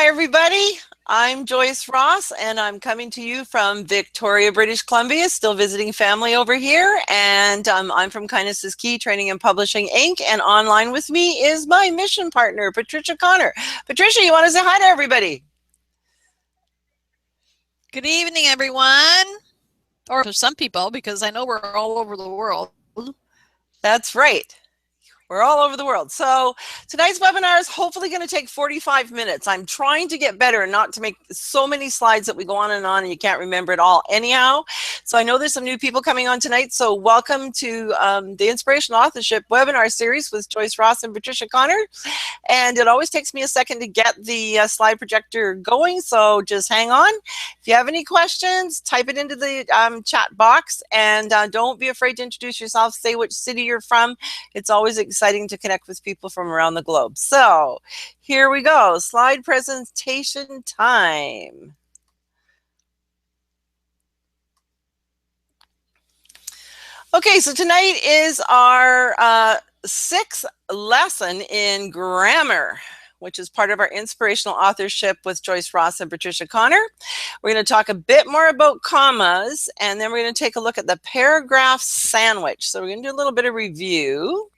Hi, everybody. I'm Joyce Ross, and I'm coming to you from Victoria, British Columbia, still visiting family over here. And I'm from Kindness is Key, Training and Publishing, Inc. And online with me is my mission partner, Patricia Connor. Patricia, you want to say hi to everybody? Good evening, everyone. Or to some people, because I know we're all over the world. That's right. We're all over the world. So tonight's webinar is hopefully going to take 45 minutes. I'm trying to get better and not to make so many slides that we go on and you can't remember it all anyhow. So I know there's some new people coming on tonight. So welcome to the Inspirational Authorship webinar series with Joyce Ross and Patricia Connor. And it always takes me a second to get the slide projector going. So just hang on. If you have any questions, type it into the chat box, and don't be afraid to introduce yourself. Say which city you're from. It's always exciting to connect with people from around the globe. So here we go. Slide presentation time. Okay, so tonight is our sixth lesson in grammar, which is part of our inspirational authorship with Joyce Ross and Patricia Connor. We're going to talk a bit more about commas, and then we're going to take a look at the paragraph sandwich. So we're going to do a little bit of review.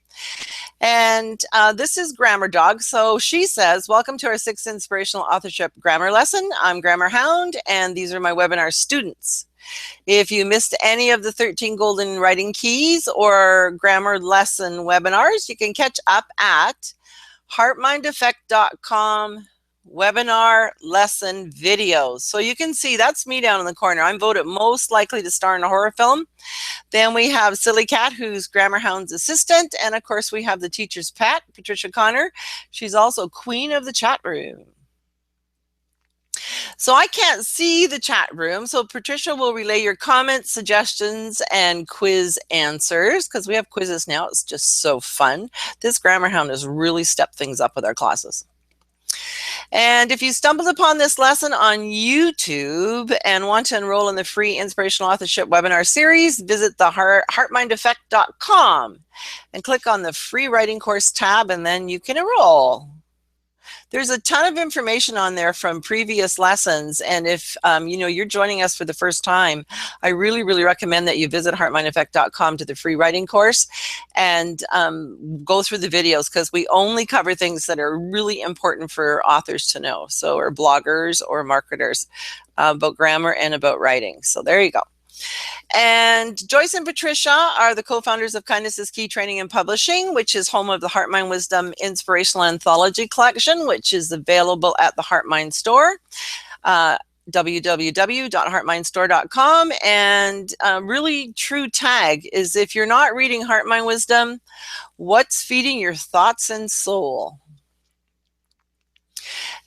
And this is Grammar Dog. So she says, welcome to our sixth inspirational authorship grammar lesson. I'm Grammar Hound, and these are my webinar students. If you missed any of the 13 golden writing keys or grammar lesson webinars, you can catch up at heartmindeffect.com webinar lesson videos. So you can see that's me down in the corner. I'm voted most likely to star in a horror film. Then we have Silly Cat, who's Grammar Hound's assistant. And of course, we have the teacher's pet, Patricia Connor. She's also queen of the chat room. So I can't see the chat room. So Patricia will relay your comments, suggestions, and quiz answers, because we have quizzes now. It's just so fun. This Grammar Hound has really stepped things up with our classes. And if you stumbled upon this lesson on YouTube and want to enroll in the free Inspirational Authorship webinar series, visit the heartmindeffect.com and click on the free writing course tab, and then you can enroll. There's a ton of information on there from previous lessons, and if you're joining us for the first time, I really recommend that you visit heartmindeffect.com to the free writing course and go through the videos, because we only cover things that are really important for authors to know, so or bloggers or marketers, about grammar and about writing. So there you go. And Joyce and Patricia are the co-founders of Kindness is Key, Training and Publishing, which is home of the HEARTMIND WISDOM Inspirational Anthology collection, which is available at the HEARTMIND store, www.heartmindstore.com. And really true tag is, if you're not reading HEARTMIND WISDOM, what's feeding your thoughts and soul?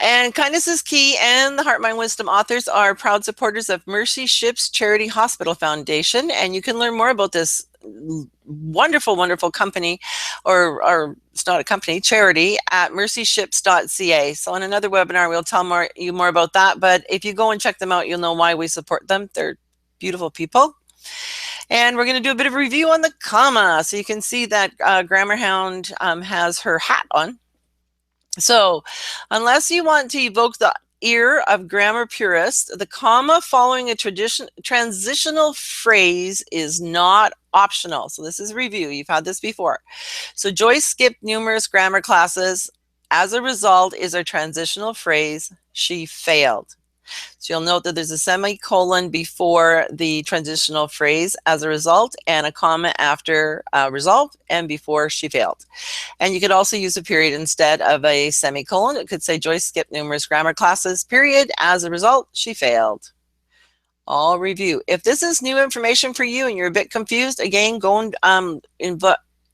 And Kindness is Key and the HEARTMIND WISDOM authors are proud supporters of Mercy Ships Charity Hospital Foundation. And you can learn more about this wonderful company, or it's not a company, charity, at mercyships.ca. So in another webinar, we'll tell you more about that. But if you go and check them out, you'll know why we support them. They're beautiful people. And we're going to do a bit of a review on the comma. So you can see that Grammar Hound has her hat on. So unless you want to evoke the ear of grammar purists, the comma following a transitional phrase is not optional. So this is a review. You've had this before. So Joyce skipped numerous grammar classes. As a result is a transitional phrase, she failed. So you'll note that there's a semicolon before the transitional phrase, as a result, and a comma after result and before she failed. And you could also use a period instead of a semicolon. It could say Joyce skipped numerous grammar classes, period. As a result, she failed. All review. If this is new information for you and you're a bit confused, again, go and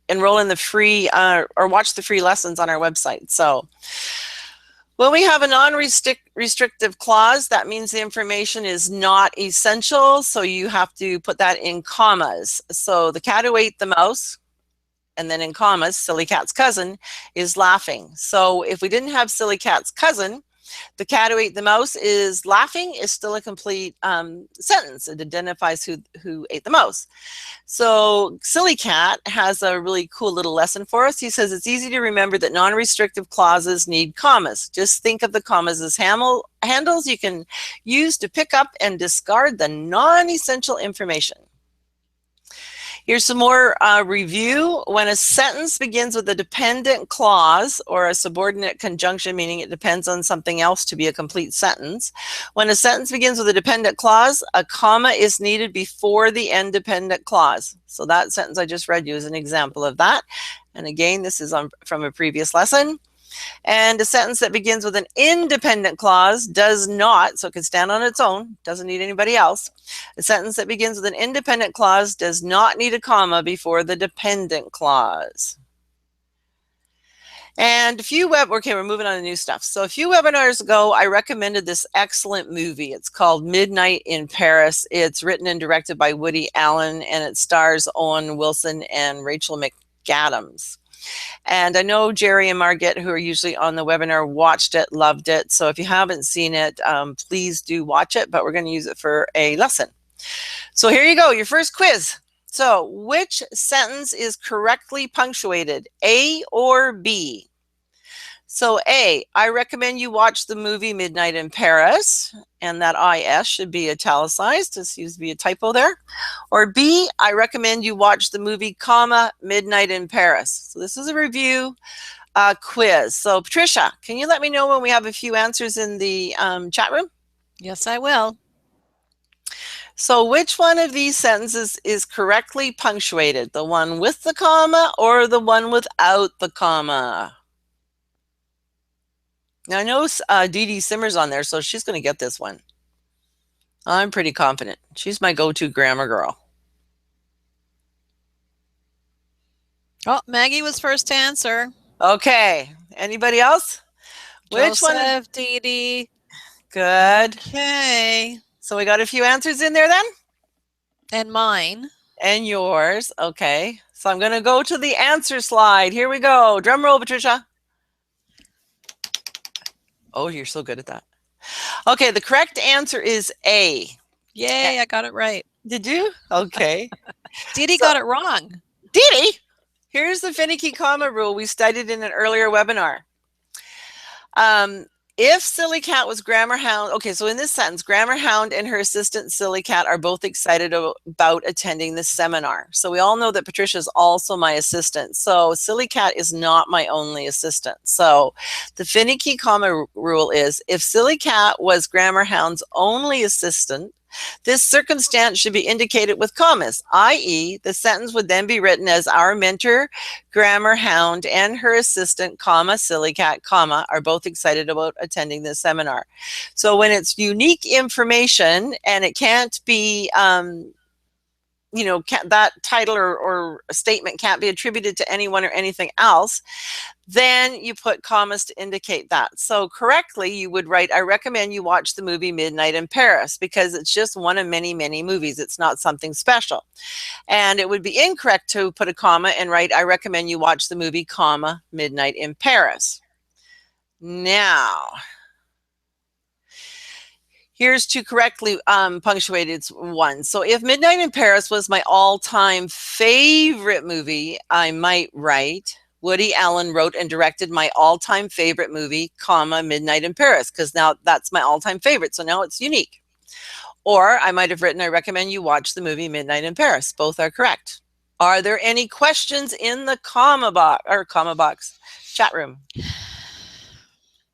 enroll in the free or watch the free lessons on our website. So when we have a non-restrictive clause, that means the information is not essential, so you have to put that in commas. So the cat who ate the mouse, and then in commas, Silly Cat's cousin, is laughing. So if we didn't have Silly Cat's cousin, The cat who ate the mouse is laughing is still a complete sentence. It identifies who ate the mouse. So Silly Cat has a really cool little lesson for us. He says it's easy to remember that non-restrictive clauses need commas. Just think of the commas as handles you can use to pick up and discard the non-essential information. Here's some more review. When a sentence begins with a dependent clause or a subordinate conjunction, meaning it depends on something else to be a complete sentence. When a sentence begins with a dependent clause, a comma is needed before the end dependent clause. So that sentence I just read you is an example of that. And again, this is from a previous lesson. And a sentence that begins with an independent clause does not, so it can stand on its own, doesn't need anybody else. A sentence that begins with an independent clause does not need a comma before the dependent clause. And okay, we're moving on to new stuff. So a few webinars ago, I recommended this excellent movie. It's called Midnight in Paris. It's written and directed by Woody Allen, and it stars Owen Wilson and Rachel McAdams. And I know Jerry and Margit, who are usually on the webinar, watched it, loved it. So if you haven't seen it, please do watch it, but we're going to use it for a lesson. So here you go, your first quiz. So which sentence is correctly punctuated, A or B? So A, I recommend you watch the movie Midnight in Paris, and that IS should be italicized. This used to be a typo there. Or B, I recommend you watch the movie, comma, Midnight in Paris. So this is a review quiz. So Patricia, can you let me know when we have a few answers in the chat room? Yes, I will. So which one of these sentences is correctly punctuated? The one with the comma or the one without the comma? Now, I know Dee Dee Simmer's on there, so she's going to get this one. I'm pretty confident. She's my go-to grammar girl. Oh, Maggie was first to answer. Okay. Anybody else? Which one? Dee Dee. Good. Okay. So we got a few answers in there then? And mine. And yours. Okay. So I'm going to go to the answer slide. Here we go. Drum roll, Patricia. Oh, you're so good at that. Okay, the correct answer is A. Yay, I got it right. Did you? Okay. Dee Dee got it wrong. Dee Dee? Here's the finicky comma rule we studied in an earlier webinar. If Silly Cat was Grammar Hound, okay, so in this sentence, Grammar Hound and her assistant Silly Cat are both excited about attending this seminar. So we all know that Patricia is also my assistant. So Silly Cat is not my only assistant. So the finicky comma rule is if Silly Cat was Grammar Hound's only assistant, this circumstance should be indicated with commas, i.e., the sentence would then be written as our mentor, Grammar Hound, and her assistant, comma, Silly Cat, comma, are both excited about attending this seminar. So when it's unique information and it can't be, you know, that title or a statement can't be attributed to anyone or anything else, then you put commas to indicate that. So correctly, you would write, I recommend you watch the movie Midnight in Paris, because it's just one of many, many movies. It's not something special. And it would be incorrect to put a comma and write, I recommend you watch the movie, comma, Midnight in Paris. Now, here's two correctly punctuated ones. So if Midnight in Paris was my all-time favorite movie, I might write, Woody Allen wrote and directed my all-time favorite movie, comma, Midnight in Paris, because now that's my all-time favorite. So now it's unique. Or I might have written, I recommend you watch the movie Midnight in Paris. Both are correct. Are there any questions in the comma box chat room?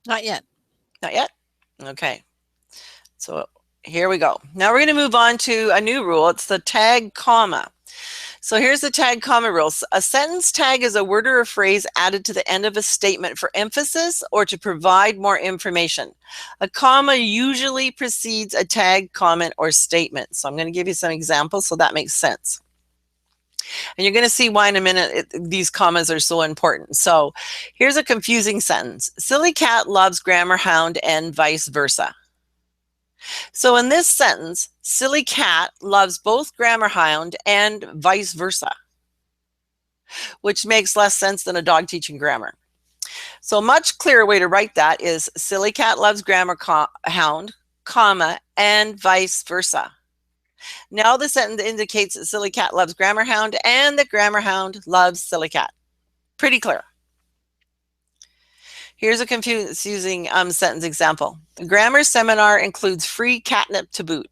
Not yet. Not yet? Okay. So here we go. Now we're going to move on to a new rule. It's the tag comma. So here's the tag comma rule. A sentence tag is a word or a phrase added to the end of a statement for emphasis or to provide more information. A comma usually precedes a tag, comment, or statement. So I'm going to give you some examples so that makes sense. And you're going to see why in a minute these commas are so important. So here's a confusing sentence. Silly Cat loves Grammar Hound and vice versa. So in this sentence, Silly Cat loves both Grammar Hound and vice versa, which makes less sense than a dog teaching grammar. So a much clearer way to write that is silly cat loves grammar hound, comma, and vice versa. Now the sentence indicates that silly cat loves grammar hound and that grammar hound loves silly cat. Pretty clear. Here's a confusing sentence example. The grammar seminar includes free catnip to boot.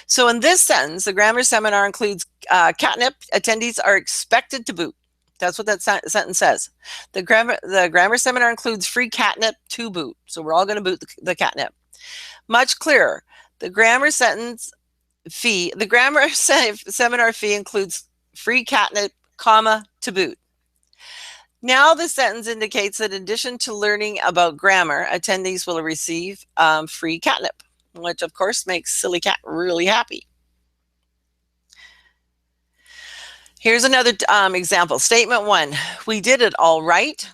So in this sentence, the grammar seminar includes catnip. Attendees are expected to boot. That's what that sentence says. The grammar seminar includes free catnip to boot. So we're all going to boot the catnip. Much clearer. The grammar seminar fee includes free catnip, comma, to boot. Now the sentence indicates that in addition to learning about grammar, attendees will receive free catnip, which of course makes silly cat really happy. Here's another example. Statement 1, we did it all right.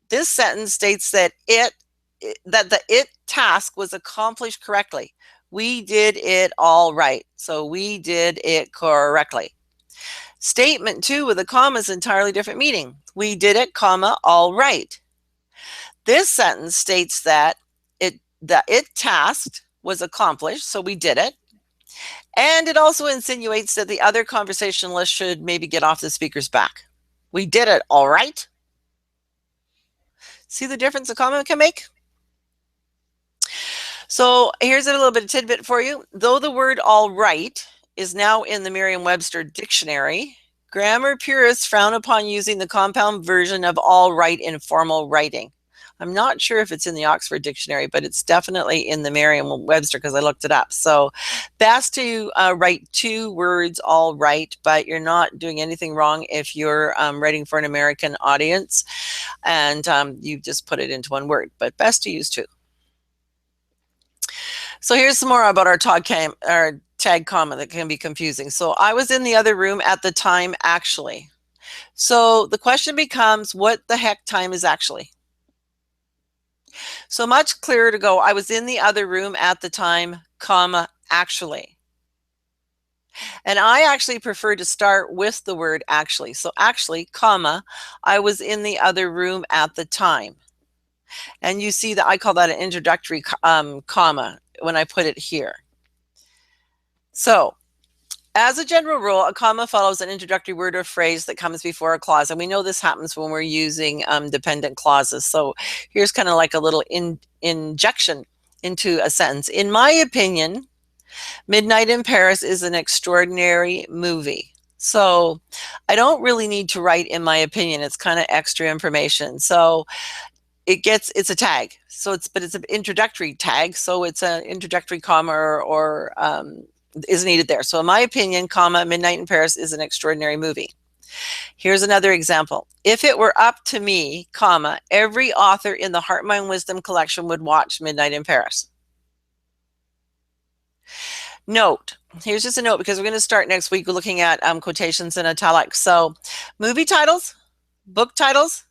This sentence states that the task was accomplished correctly. We did it all right. So we did it correctly. Statement 2 with a comma is entirely different meaning. We did it, comma, all right. This sentence states that the task was accomplished, so we did it. And it also insinuates that the other conversationalist should maybe get off the speaker's back. We did it, all right. See the difference a comma can make? So here's a little bit of tidbit for you. Though the word all right is now in the Merriam-Webster dictionary, grammar purists frown upon using the compound version of all right in formal writing. I'm not sure if it's in the Oxford Dictionary, but it's definitely in the Merriam-Webster because I looked it up. So best to write 2 words all right, but you're not doing anything wrong if you're writing for an American audience and you just put it into 1 word, but best to use 2. So here's some more about our tag comma that can be confusing. So I was in the other room at the time, actually. So the question becomes, what the heck time is actually? So much clearer to go, I was in the other room at the time, comma, actually. And I actually prefer to start with the word actually. So actually, comma, I was in the other room at the time. And you see that I call that an introductory comma when I put it here. So as a general rule, a comma follows an introductory word or phrase that comes before a clause. And we know this happens when we're using dependent clauses. So here's kind of like a little injection into a sentence. In my opinion, Midnight in Paris is an extraordinary movie. So I don't really need to write in my opinion. It's kind of extra information. So it's a tag. So it's an introductory tag. So it's an introductory comma or is needed there. So in my opinion, comma, Midnight in Paris is an extraordinary movie. Here's another example. If it were up to me, comma, every author in the Heart, Mind, Wisdom collection would watch Midnight in Paris. Note, here's just a note because we're going to start next week looking at quotations in italics. So movie titles, book titles,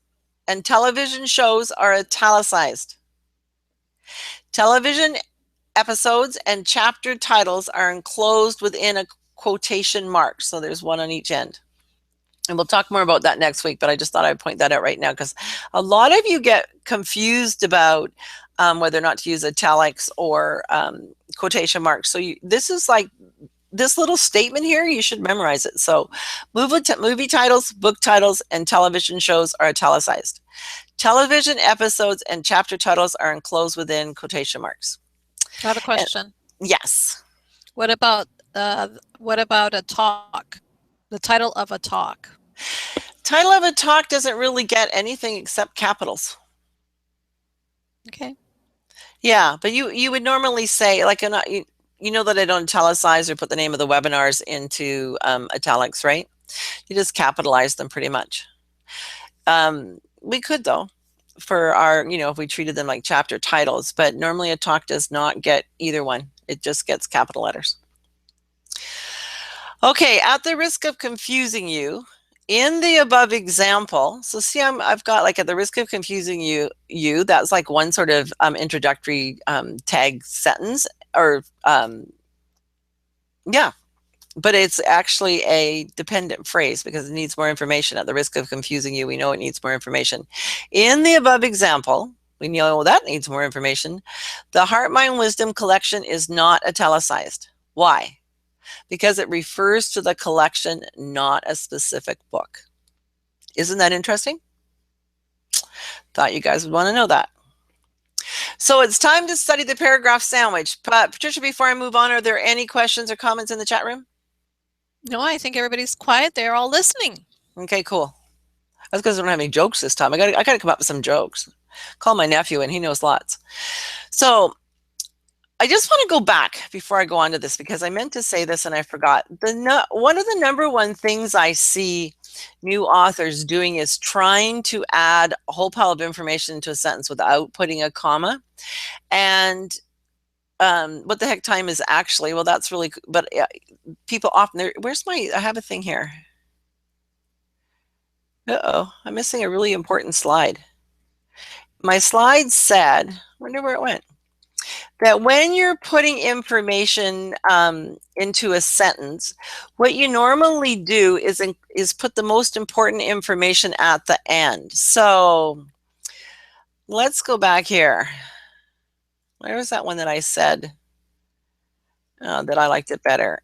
and television shows are italicized. Television episodes and chapter titles are enclosed within a quotation mark. So there's 1 on each end. And we'll talk more about that next week, but I just thought I'd point that out right now because a lot of you get confused about whether or not to use italics or quotation marks. So this is like this little statement here, you should memorize it. So movie titles, book titles, and television shows are italicized. Television episodes and chapter titles are enclosed within quotation marks. I have a question. Yes. What about a talk? The title of a talk. Title of a talk doesn't really get anything except capitals. Okay. Yeah, but you would normally say, like, you know that I don't italicize or put the name of the webinars into italics, right? You just capitalize them pretty much. We could, though, for our, if we treated them like chapter titles, but normally a talk does not get either one. It just gets capital letters. Okay, at the risk of confusing you, in the above example, so see, I've got like at the risk of confusing you, that's like one sort of introductory tag sentence, or yeah, but it's actually a dependent phrase because it needs more information. At the risk of confusing you, we know it needs more information. In the above example, we know that needs more information. The Heart, Mind, Wisdom collection is not italicized. Why? Because it refers to the collection, not a specific book. Isn't that interesting? Thought you guys would want to know that. So it's time to study the paragraph sandwich. But Patricia, before I move on, are there any questions or comments in the chat room? No, I think everybody's quiet. They're all listening. Okay, cool. That's because I don't have any jokes this time. I gotta come up with some jokes. Call my nephew and he knows lots. So I just want to go back before I go on to this because I meant to say this and I forgot. One of the number one things I see new authors doing is trying to add a whole pile of information into a sentence without putting a comma. And what the heck time is actually? Well, that's really, but people often, I have a thing here. Uh-oh, I'm missing a really important slide. My slide said, I wonder where it went, that when you're putting information into a sentence, what you normally do is put the most important information at the end. So let's go back here. Where was that one that I said that I liked it better?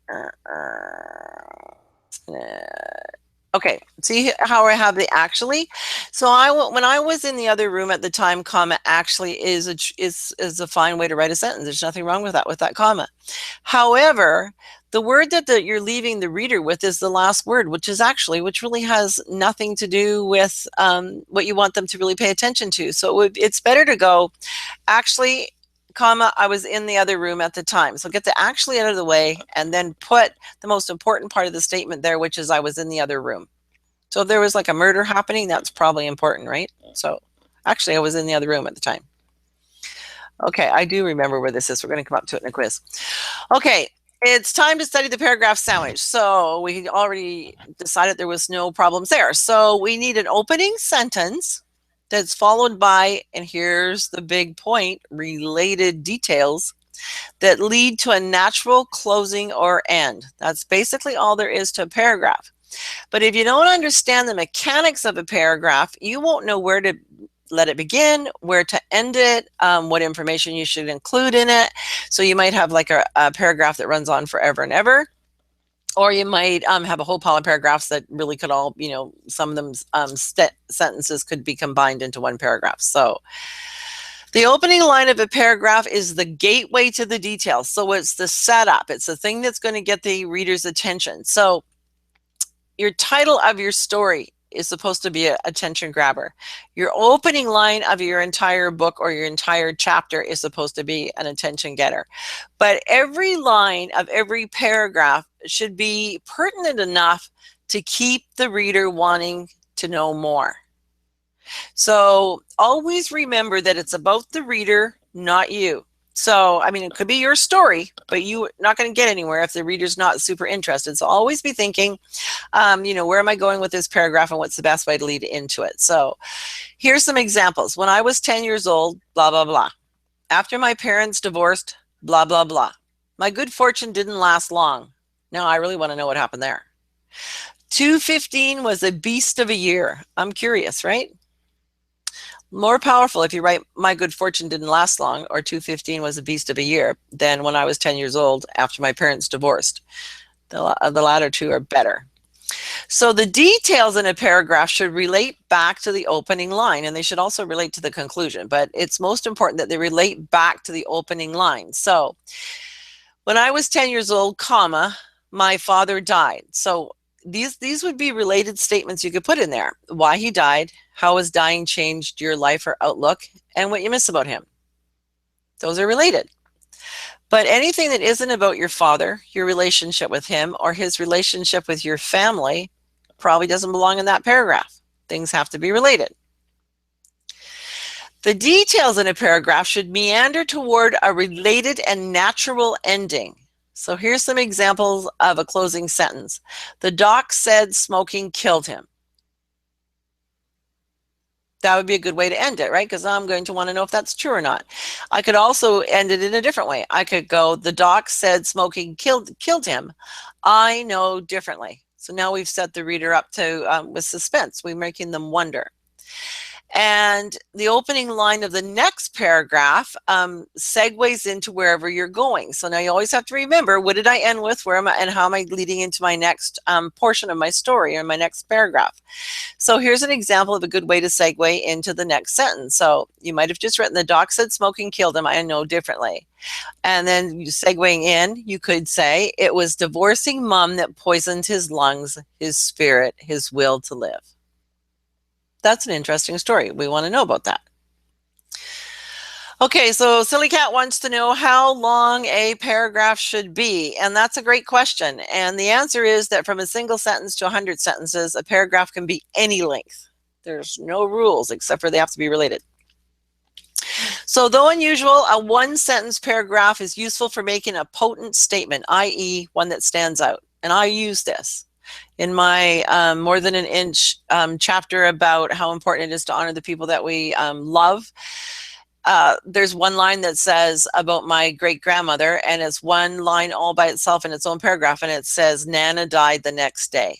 Okay, see how I have the actually? So when I was in the other room at the time, comma actually is a fine way to write a sentence. There's nothing wrong with that comma. However, the word that you're leaving the reader with is the last word, which really has nothing to do with what you want them to really pay attention to. So it's better to go actually, comma, I was in the other room at the time. So get the actually out of the way and then put the most important part of the statement there, which is I was in the other room. So if there was like a murder happening, that's probably important, right? So actually I was in the other room at the time. Okay, I do remember where this is. We're going to come up to it in a quiz. Okay, it's time to study the paragraph sandwich. So we already decided there was no problems there. So we need an opening sentence that's followed by, and here's the big point, related details that lead to a natural closing or end. That's basically all there is to a paragraph. But if you don't understand the mechanics of a paragraph, you won't know where to let it begin, where to end it, what information you should include in it. So you might have like a paragraph that runs on forever and ever. Or you might have a whole pile of paragraphs that really could all, some of them sentences could be combined into one paragraph. So the opening line of a paragraph is the gateway to the details. So it's the setup. It's the thing that's going to get the reader's attention. So your title of your story is supposed to be an attention grabber. Your opening line of your entire book or your entire chapter is supposed to be an attention getter. But every line of every paragraph should be pertinent enough to keep the reader wanting to know more. So always remember that it's about the reader, not you. So, I mean, it could be your story, but you're not going to get anywhere if the reader's not super interested. So always be thinking, where am I going with this paragraph and what's the best way to lead into it? So here's some examples. When I was 10 years old, blah, blah, blah. After my parents divorced, blah, blah, blah. My good fortune didn't last long. Now I really want to know what happened there. 215 was a beast of a year. I'm curious, right? More powerful if you write my good fortune didn't last long or 215 was a beast of a year than when I was 10 years old after my parents divorced. The latter two are better. So the details in a paragraph should relate back to the opening line, and they should also relate to the conclusion, but it's most important that they relate back to the opening line. So when I was 10 years old, comma, my father died. So these would be related statements you could put in there. Why he died, how his dying changed your life or outlook, and what you miss about him. Those are related. But anything that isn't about your father, your relationship with him, or his relationship with your family probably doesn't belong in that paragraph. Things have to be related. The details in a paragraph should meander toward a related and natural ending. So here's some examples of a closing sentence. The doc said smoking killed him. That would be a good way to end it, right? Because I'm going to want to know if that's true or not. I could also end it in a different way. I could go, the doc said smoking killed him. I know differently. So now we've set the reader up to with suspense. We're making them wonder. And the opening line of the next paragraph segues into wherever you're going. So now you always have to remember, what did I end with? Where am I, and how am I leading into my next portion of my story or my next paragraph? So here's an example of a good way to segue into the next sentence. So you might have just written, the doc said smoking killed him. I know differently. And then segueing in, you could say, it was divorcing mom that poisoned his lungs, his spirit, his will to live. That's an interesting story. We want to know about that. Okay, so Silly Cat wants to know how long a paragraph should be, and that's a great question. And the answer is that from a single sentence to 100 sentences, a paragraph can be any length. There's no rules except for they have to be related. So though unusual, a one-sentence paragraph is useful for making a potent statement, i.e. one that stands out. And I use this in my More Than an Inch chapter about how important it is to honor the people that we love. There's one line that says about my great-grandmother, and it's one line all by itself in its own paragraph, and it says, Nana died the next day.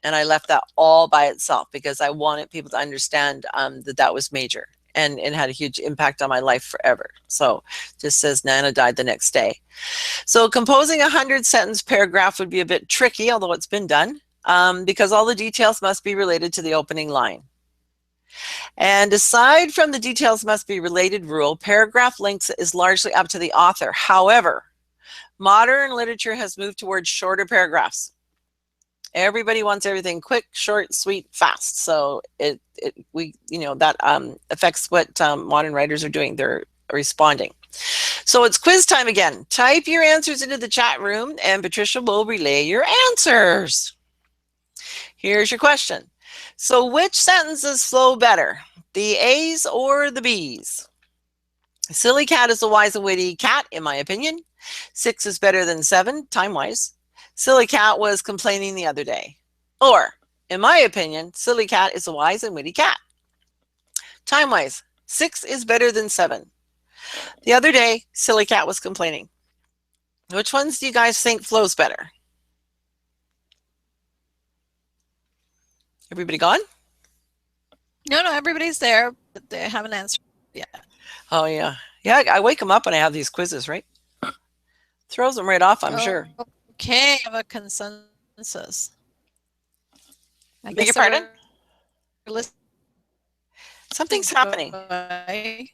And I left that all by itself because I wanted people to understand that that was major and it had a huge impact on my life forever. So it just says Nana died the next day. So composing a 100-sentence paragraph would be a bit tricky, although it's been done, because all the details must be related to the opening line. And aside from the details must be related rule, paragraph length is largely up to the author. However, modern literature has moved towards shorter paragraphs. Everybody wants everything quick, short, sweet, fast. So that affects what modern writers are doing. They're responding. So it's quiz time again. Type your answers into the chat room and Patricia will relay your answers. Here's your question. So which sentences flow better, the A's or the B's? Silly cat is a wise and witty cat, in my opinion. 6 is better than 7, time-wise. Silly cat was complaining the other day. Or, in my opinion, silly cat is a wise and witty cat. Time-wise, 6 is better than 7. The other day, silly cat was complaining. Which ones do you guys think flows better? Everybody gone? No, everybody's there, but they haven't answered yet. Oh, yeah. Yeah, I wake them up when I have these quizzes, right? Throws them right off, I'm sure. Okay, I have a consensus. Beg your pardon? Something's happening. I'm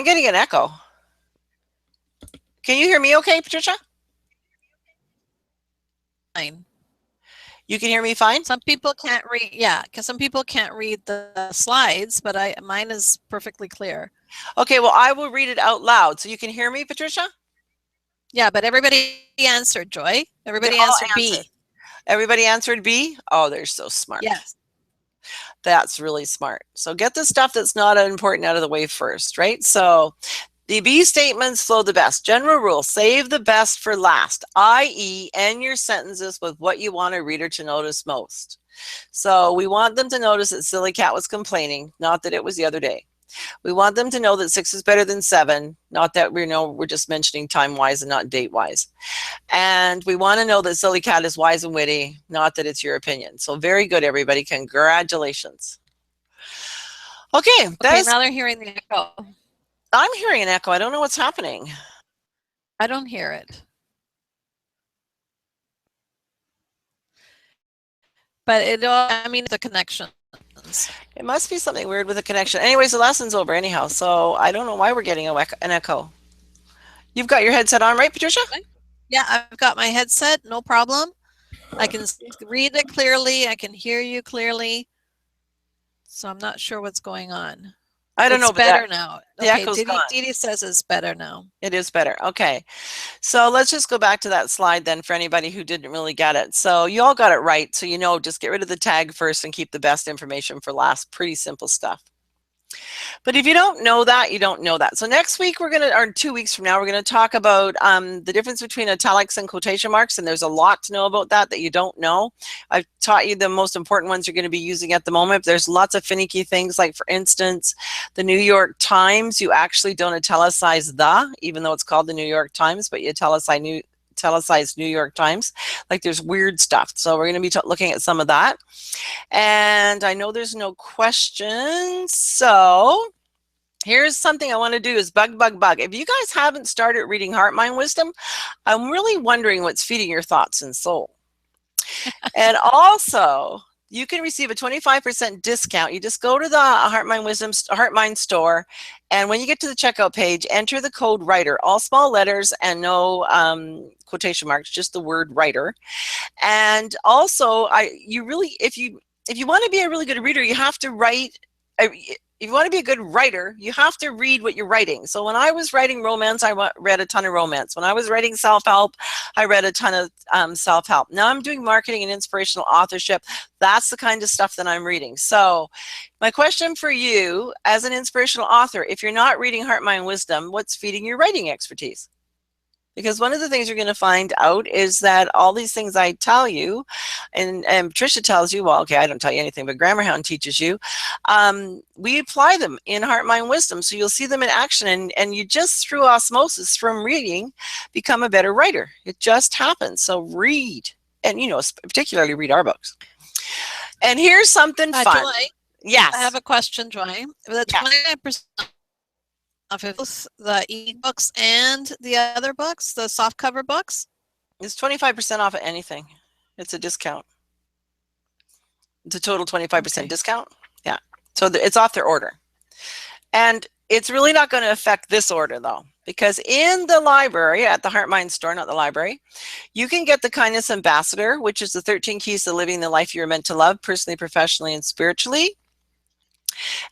getting an echo. Can you hear me okay, Patricia? Fine. You can hear me fine? Some people can't read, yeah, because some people can't read the slides, but mine is perfectly clear. Okay, well, I will read it out loud. So you can hear me, Patricia? Yeah, but everybody answered, Joy. Everybody answered B. Everybody answered B? Oh, they're so smart. Yes. That's really smart. So get the stuff that's not important out of the way first, right? So the B statements flow the best. General rule, save the best for last, i.e. end your sentences with what you want a reader to notice most. So we want them to notice that silly cat was complaining, not that it was the other day. We want them to know that 6 is better than 7, not that we're just mentioning time-wise and not date-wise. And we want to know that silly cat is wise and witty, not that it's your opinion. So very good, everybody. Congratulations. Okay, now they're hearing the echo. I'm hearing an echo. I don't know what's happening. I don't hear it. But the connection. It must be something weird with the connection. Anyways, the lesson's over anyhow, so I don't know why we're getting an echo. You've got your headset on, right, Patricia? Yeah, I've got my headset, no problem. I can read it clearly. I can hear you clearly. So I'm not sure what's going on. I don't know. It's better now. The echo's gone. Didi says it's better now. It is better. Okay. So let's just go back to that slide then for anybody who didn't really get it. So you all got it right. So just get rid of the tag first and keep the best information for last. Pretty simple stuff. But if you don't know that, you don't know that. So next week, or 2 weeks from now, we're going to talk about the difference between italics and quotation marks. And there's a lot to know about that you don't know. I've taught you the most important ones you're going to be using at the moment. But there's lots of finicky things. Like, for instance, the New York Times, you actually don't italicize the, even though it's called the New York Times, but you italicize New York Times. Like, there's weird stuff. So we're going to be looking at some of that. And I know there's no questions. So here's something I want to do is bug. If you guys haven't started reading Heart, Mind, Wisdom, I'm really wondering what's feeding your thoughts and soul. And also, you can receive a 25% discount. You just go to the Heart, Mind, Wisdom, Heart, Mind store, and when you get to the checkout page, enter the code WRITER, all small letters and no quotation marks, just the word WRITER. And also, if you want to be a really good reader, you have to write. If you want to be a good writer, you have to read what you're writing. So when I was writing romance, I read a ton of romance. When I was writing self-help, I read a ton of self-help. Now I'm doing marketing and inspirational authorship. That's the kind of stuff that I'm reading. So my question for you as an inspirational author, if you're not reading Heart, Mind, Wisdom, what's feeding your writing expertise? Because one of the things you're going to find out is that all these things I tell you, and Patricia tells you, well, okay, I don't tell you anything, but Grammar Hound teaches you, we apply them in Heart, Mind, Wisdom. So you'll see them in action, and you just, through osmosis from reading, become a better writer. It just happens. So read, and, particularly read our books. And here's something fun. Joy, yes. I have a question, Joy. The 29% of the e-books and the other books, the softcover books? It's 25% off of anything. It's a discount. It's a total 25% discount. Yeah. So it's off their order. And it's really not going to affect this order, though, because in the library, at the Heart Mind store, not the library, you can get the Kindness Ambassador, which is the 13 keys to living the life you're meant to love, personally, professionally, and spiritually.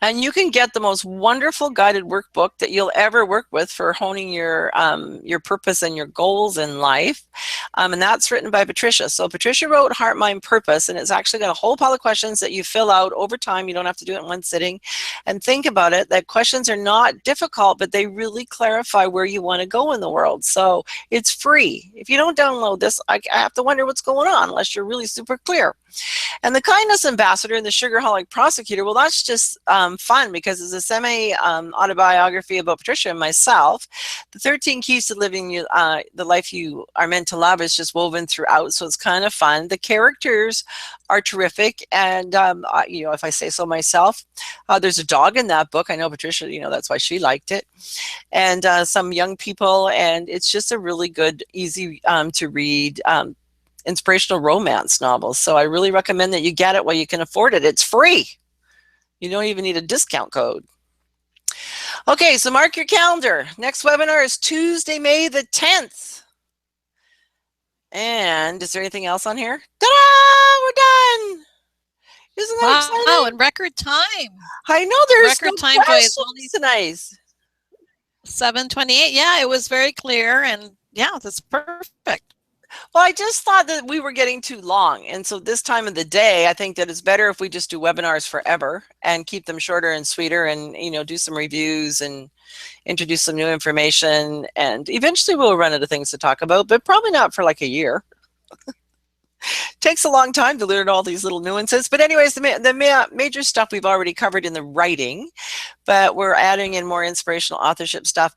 And you can get the most wonderful guided workbook that you'll ever work with for honing your purpose and your goals in life. And that's written by Patricia. So Patricia wrote Heart, Mind, Purpose, and it's actually got a whole pile of questions that you fill out over time. You don't have to do it in one sitting. And think about it, that questions are not difficult, but they really clarify where you want to go in the world. So it's free. If you don't download this, I have to wonder what's going on unless you're really super clear. And the Kindness Ambassador and the Sugarholic Prosecutor, well, that's just fun because it's a semi-autobiography about Patricia and myself. The 13 keys to living the life you are meant to love is just woven throughout, so it's kind of fun. The characters are terrific, and if I say so myself, there's a dog in that book. I know Patricia, that's why she liked it, and some young people, and it's just a really good, easy to read inspirational romance novels. So I really recommend that you get it while you can afford it. It's free. You don't even need a discount code. Okay, so mark your calendar. Next webinar is Tuesday, May the 10th. And is there anything else on here? Ta-da! We're done. Isn't that exciting? Wow, in record time. I know there's record time, Joy. It's only nice. 7:28. Yeah, it was very clear, and yeah, that's perfect. Well, I just thought that we were getting too long. And so this time of the day, I think that it's better if we just do webinars forever and keep them shorter and sweeter and, do some reviews and introduce some new information. And eventually we'll run out of things to talk about, but probably not for like a year. Takes a long time to learn all these little nuances. But anyways, the major stuff we've already covered in the writing, but we're adding in more inspirational authorship stuff.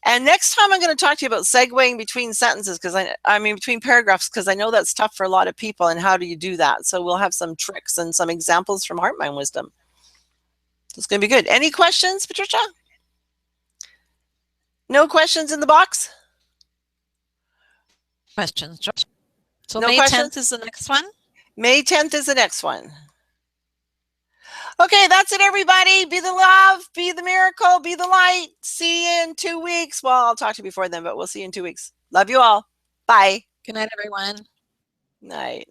And next time I'm going to talk to you about segueing between sentences, because between paragraphs, because I know that's tough for a lot of people. And how do you do that? So we'll have some tricks and some examples from Heart, Mind, Wisdom. It's going to be good. Any questions, Patricia? No questions in the box? Questions, Joyce? So no May questions? 10th is the next one? May 10th is the next one. Okay, that's it, everybody. Be the love, be the miracle, be the light. See you in 2 weeks. Well, I'll talk to you before then, but we'll see you in 2 weeks. Love you all. Bye. Good night, everyone. Night.